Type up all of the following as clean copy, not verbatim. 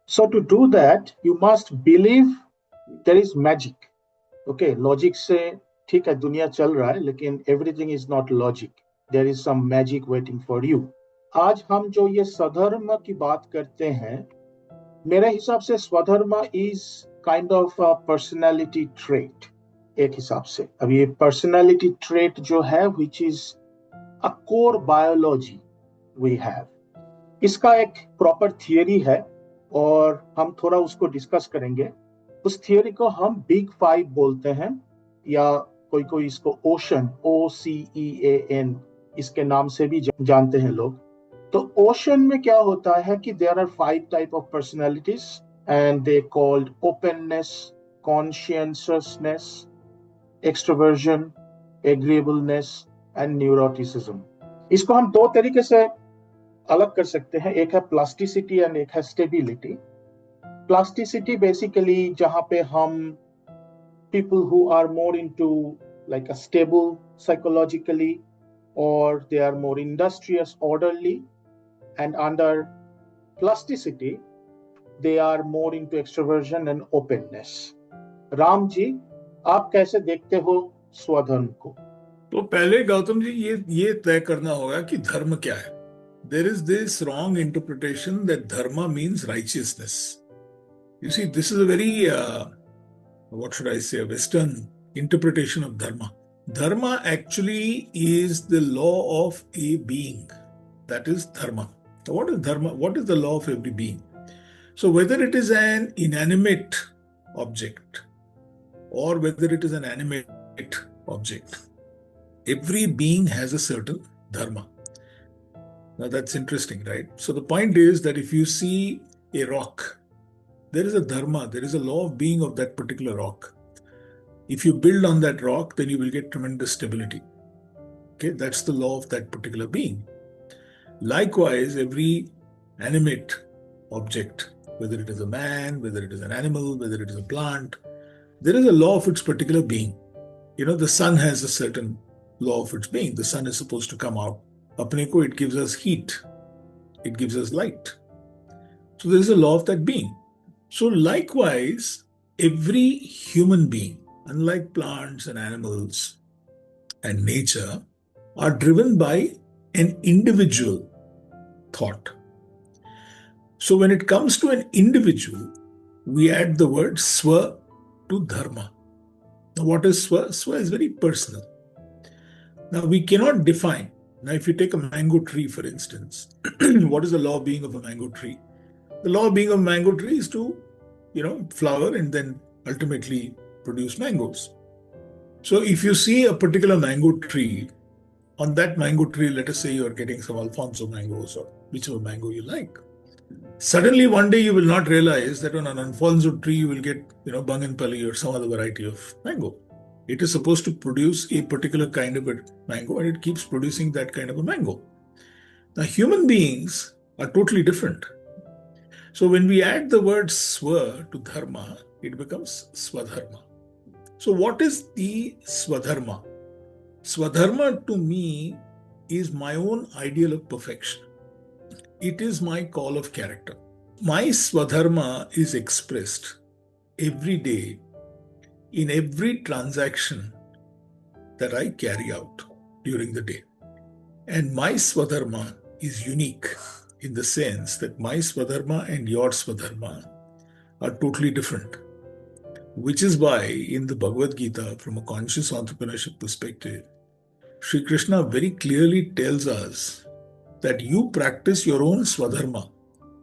So to do that, you must believe there is magic. Okay, logic से ठीक है दुनिया चल रहा है, लेकिन everything is not logic. There is some magic waiting for you. आज हम जो ये स्वधर्म की बात करते हैं, मेरे हिसाब से स्वधर्म is kind of a personality trait. एक हिसाब से अब ये personality trait जो है, which is a core biology we have. इसका एक प्रॉपर थियरी है और हम थोड़ा उसको डिस्कस करेंगे. उस थियरी को हम बिग फाइव बोलते हैं, या कोई कोई इसको ओशन, OCEAN इसके नाम से भी जानते हैं लोग. तो ओशन में क्या होता है कि there are 5 type of personalities and they called openness, conscientiousness, extroversion, agreeableness and neuroticism. इसको हम दो तरीके से अलग कर सकते हैं. एक है प्लास्टिसिटी एंड एक है स्टेबिलिटी. प्लास्टिसिटी बेसिकली जहां पे हम people who are more into like a stable psychologically, or they are more industrious, orderly, and under plasticity they are more into extroversion and openness. Ram ji, आप कैसे देखते हो स्वधर्म को? तो पहले गौतम जी ये तय करना होगा कि धर्म क्या है. There is this wrong interpretation that dharma means righteousness. You see, this is a very what should I say, a Western interpretation of dharma. Dharma actually is the law of a being. That is dharma. So what is dharma? What is the law of every being? So whether it is an inanimate object or whether it is an animate object, every being has a certain dharma. Now that's interesting, right? So the point is that if you see a rock, there is a dharma, there is a law of being of that particular rock. If you build on that rock, then you will get tremendous stability. Okay, that's the law of that particular being. Likewise, every animate object, whether it is a man, whether it is an animal, whether it is a plant, there is a law of its particular being. You know, the sun has a certain law of its being. The sun is supposed to come out. Apne ko, it gives us heat. It gives us light. So there is a law of that being. So likewise, every human being, unlike plants and animals and nature, are driven by an individual thought. So when it comes to an individual, we add the word swa to dharma. Now what is swa? Swa is very personal. Now we cannot define. Now if you take a mango tree, for instance, what is the law of being of a mango tree? The law of being of a mango tree is to, flower and then ultimately produce mangoes. So if you see a particular mango tree, on that mango tree, let us say you are getting some Alfonso mangoes or whichever mango you like. Suddenly one day you will not realize that on an Alfonso tree you will get, Banganpalli or some other variety of mango. It is supposed to produce a particular kind of a mango and it keeps producing that kind of a mango. Now human beings are totally different. So when we add the word swa to dharma, it becomes swadharma. So what is the swadharma? Swadharma to me is my own ideal of perfection. It is my call of character. My swadharma is expressed every day in every transaction that I carry out during the day. And my swadharma is unique in the sense that my swadharma and your swadharma are totally different. Which is why in the Bhagavad Gita, from a conscious entrepreneurship perspective, Sri Krishna very clearly tells us that you practice your own swadharma.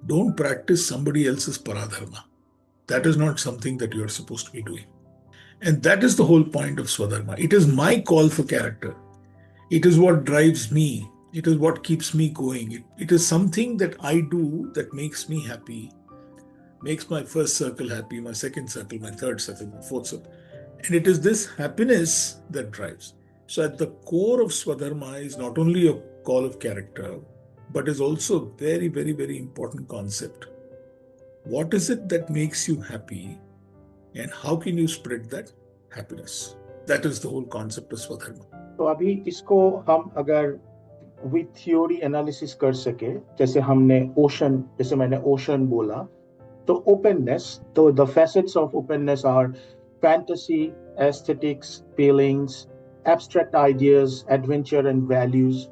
Don't practice somebody else's paradharma. That is not something that you are supposed to be doing. And that is the whole point of swadharma. It is my call for character. It is what drives me. It is what keeps me going. It is something that I do that makes me happy, makes my first circle happy, my second circle, my third circle, my fourth circle. And it is this happiness that drives. So at the core of Swadharma is not only a call of character, but is also a very, very, very important concept. What is it that makes you happy and how can you spread that happiness? That is the whole concept of Swadharma. तो अभी इसको हम अगर with theory analysis कर सके, जैसे मैंने ocean बोला, So openness, so the facets of openness are fantasy, aesthetics, feelings, abstract ideas, adventure and values.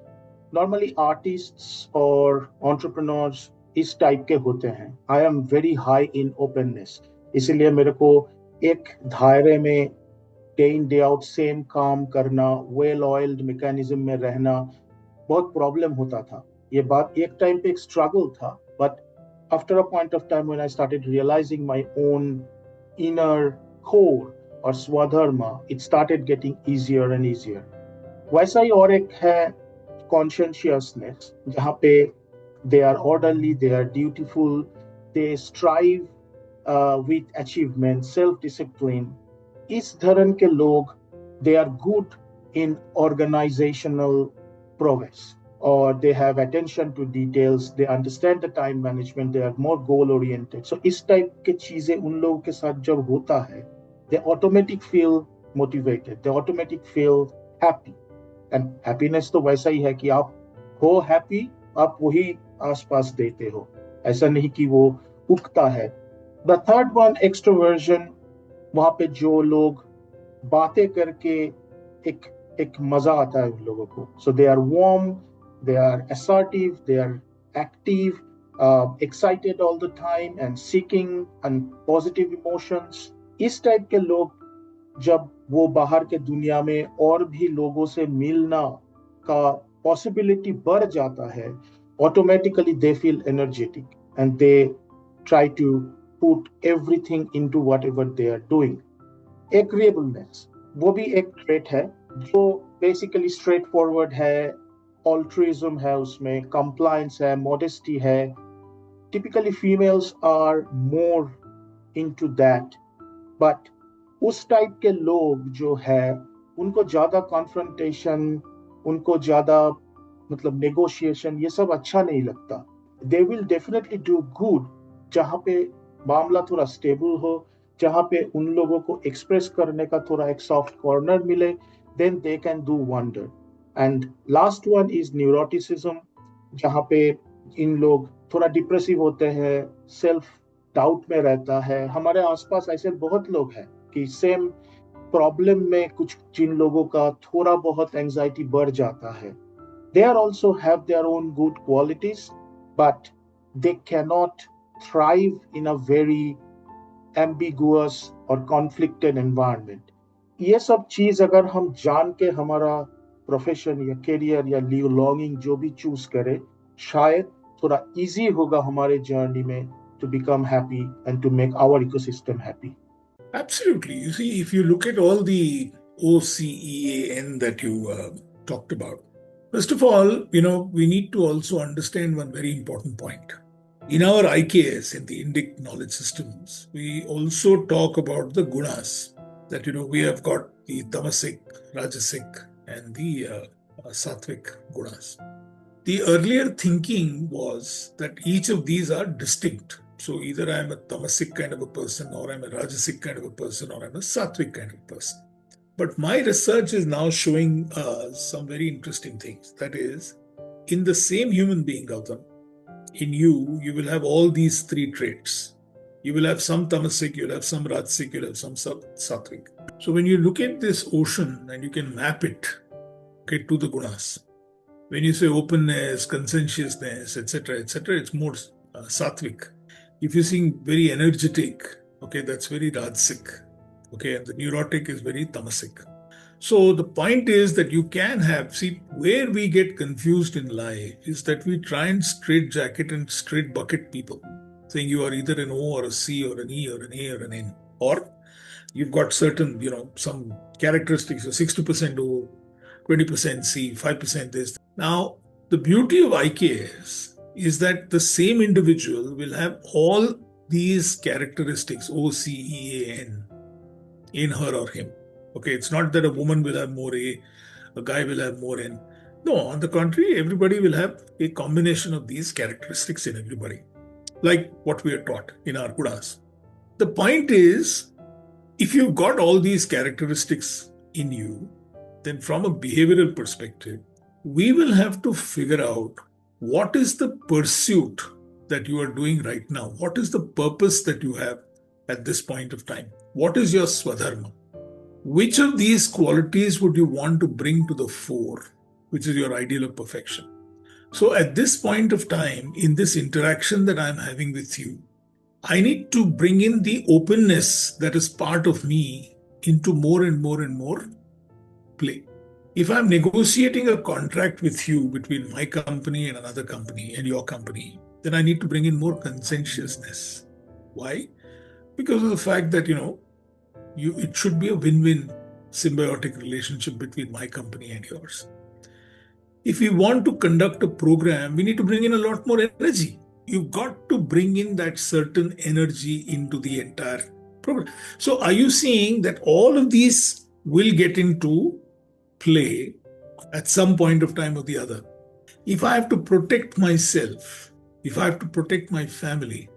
Normally artists or entrepreneurs इस टाइप के होते हैं. I am very high in openness. इसीलिए मेरे को एक दायरे में day in day out same काम करना, वेल ऑयल्ड मैकेनिज्म में रहना बहुत प्रॉब्लम होता था. ये बात एक टाइम पे एक स्ट्रगल था, but after a point of time when I started realizing my own inner core or Swadharma, it started getting easier and easier. वैसा ही और एक है conscientiousness, जहाँ पे they are orderly, they are dutiful, they strive with achievement, self-discipline. इस धरन के लोग they are good in organizational prowess, or they have attention to details, they understand the time management, they are more goal oriented. So इस type के चीजें उन लोगों के साथ जब होता है, they automatic feel motivated, they automatic feel happy. And happiness तो वैसा ही है कि आप हो हैप्पी, आप वही आसपास देते हो, ऐसा नहीं कि वो उगता है. द थर्ड वन एक्सट्रोवर्जन, वहां पे जो लोग बातें करके एक एक मजा आता है उन लोगों को. So they are warm, they are assertive, they are active, excited all the time and seeking and positive emotions. इस टाइप के लोग जब वो बाहर के दुनिया में और भी लोगों से मिलना का पॉसिबिलिटी बढ़ जाता है, automatically they feel energetic and they try to put everything into whatever they are doing. Agreeableness, वो भी एक ट्रेट है जो बेसिकली स्ट्रेट फॉरवर्ड है, ऑल्ट्रुइज्म है उसमें, कंप्लायंस है, मॉडेस्टी है. Typically females are more into that, but उस टाइप के लोग जो है उनको ज्यादा कॉन्फ्रंटेशन, उनको ज्यादा मतलब नेगोशिएशन, ये सब अच्छा नहीं लगता. They will definitely do good जहाँ पे मामला थोड़ा स्टेबल हो, जहाँ पे उन लोगों को एक्सप्रेस करने का थोड़ा एक सॉफ्ट कॉर्नर मिले, then they can do wonder. And last one is neuroticism, जहाँ पे इन लोग थोड़ा डिप्रेसिव होते हैं, सेल्फ डाउट में रहता है. हमारे आसपास ऐसे बहुत लोग हैं कि सेम प्रॉब्लम में कुछ जिन लोगों का थोड़ा बहुत एंजाइटी बढ़ जाता है, they are also have their own good qualities, but they cannot thrive in a very ambiguous or conflicted environment. ये सब चीज अगर हम जान के हमारा प्रोफेशन या करियर या लॉन्गिंग जो भी चूज करें, शायद थोड़ा इजी होगा हमारे जर्नी में to become happy and to make our ecosystem happy. Absolutely. You see, if you look at all the OCEAN that you talked about, first of all, we need to also understand one very important point. In our IKS, in the Indic knowledge systems, we also talk about the gunas. That, we have got the tamasic, rajasic, and the sattvic gunas. The earlier thinking was that each of these are distinct. So either I am a tamasic kind of a person, or I'm a rajasic kind of a person, or I'm a sattvic kind of a person. But my research is now showing some very interesting things. That is, in the same human being, Gautam, in you will have all these three traits. You will have some tamasic, you'll have some rajasic, you'll have some sattvic. So when you look at this ocean and you can map it, okay, to the gunas, when you say openness, conscientiousness, etc., it's more sattvic. If you seem very energetic, okay, that's very rajasic, okay, and the neurotic is very tamasic. So the point is that you can have, see, where we get confused in life is that we try and straitjacket and straight bucket people, saying you are either an O or a C or an E or an A or an N, or you've got certain, some characteristics, so 60% O, 20% C, 5% this. Now, the beauty of IKS is that the same individual will have all these characteristics, O, C, E, A, N, in her or him. Okay, it's not that a woman will have more a guy will have more N. No, on the contrary, everybody will have a combination of these characteristics in everybody, like what we are taught in our gunas. The point is, if you've got all these characteristics in you, then from a behavioral perspective, we will have to figure out what is the pursuit that you are doing right now? What is the purpose that you have at this point of time? What is your Swadharma? Which of these qualities would you want to bring to the fore, which is your ideal of perfection? So at this point of time, in this interaction that I'm having with you, I need to bring in the openness that is part of me into more and more and more play. If I'm negotiating a contract with you between my company and another company and your company, then I need to bring in more conscientiousness. Why? Because of the fact that, it should be a win-win symbiotic relationship between my company and yours. If we want to conduct a program, we need to bring in a lot more energy. You've got to bring in that certain energy into the entire program. So are you seeing that all of these will get into play at some point of time or the other? If I have to protect myself, if I have to protect my family,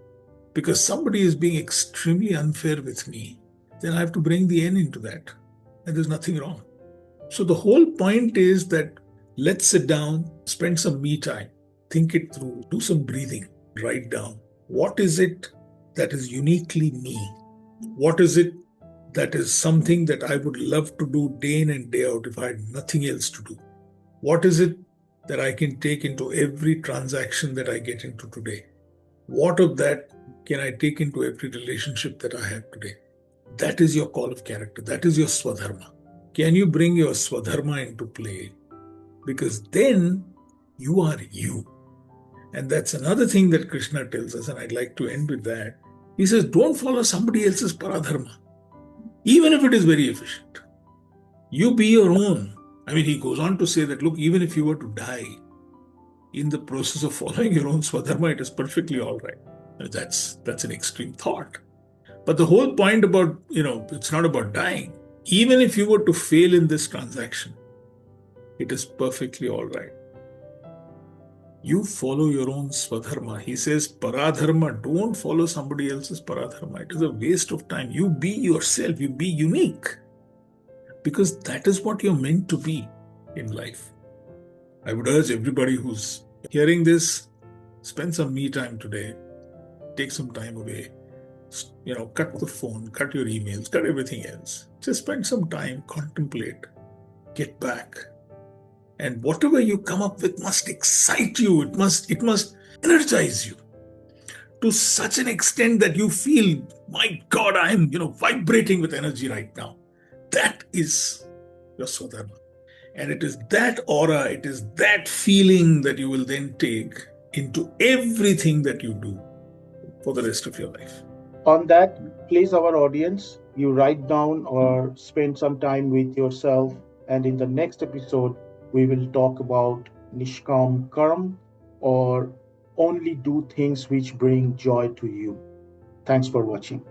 because somebody is being extremely unfair with me, then I have to bring the N into that. And there's nothing wrong. So the whole point is that let's sit down, spend some me time, think it through, do some breathing, write down. What is it that is uniquely me? What is it that is something that I would love to do day in and day out if I had nothing else to do? What is it that I can take into every transaction that I get into today? What of that can I take into every relationship that I have today? That is your call of character. That is your Swadharma. Can you bring your Swadharma into play? Because then you are you. And that's another thing that Krishna tells us, and I'd like to end with that. He says, don't follow somebody else's paradharma, even if it is very efficient. You be your own. I mean, he goes on to say that, look, even if you were to die in the process of following your own Swadharma, it is perfectly all right. That's an extreme thought. But the whole point about, it's not about dying. Even if you were to fail in this transaction, it is perfectly all right. You follow your own Swadharma. He says, Paradharma, don't follow somebody else's Paradharma. It is a waste of time. You be yourself. You be unique. Because that is what you're meant to be in life. I would urge everybody who's hearing this, spend some me time today. Take some time away. Cut the phone, cut your emails, cut everything else. Just spend some time, contemplate, get back. And whatever you come up with must excite you. It must energize you to such an extent that you feel, my God, I am, vibrating with energy right now. That is your Swadharma. And it is that aura, it is that feeling that you will then take into everything that you do for the rest of your life. On that, please, our audience, you write down or spend some time with yourself. And in the next episode, we will talk about Nishkam Karm, or only do things which bring joy to you. Thanks for watching.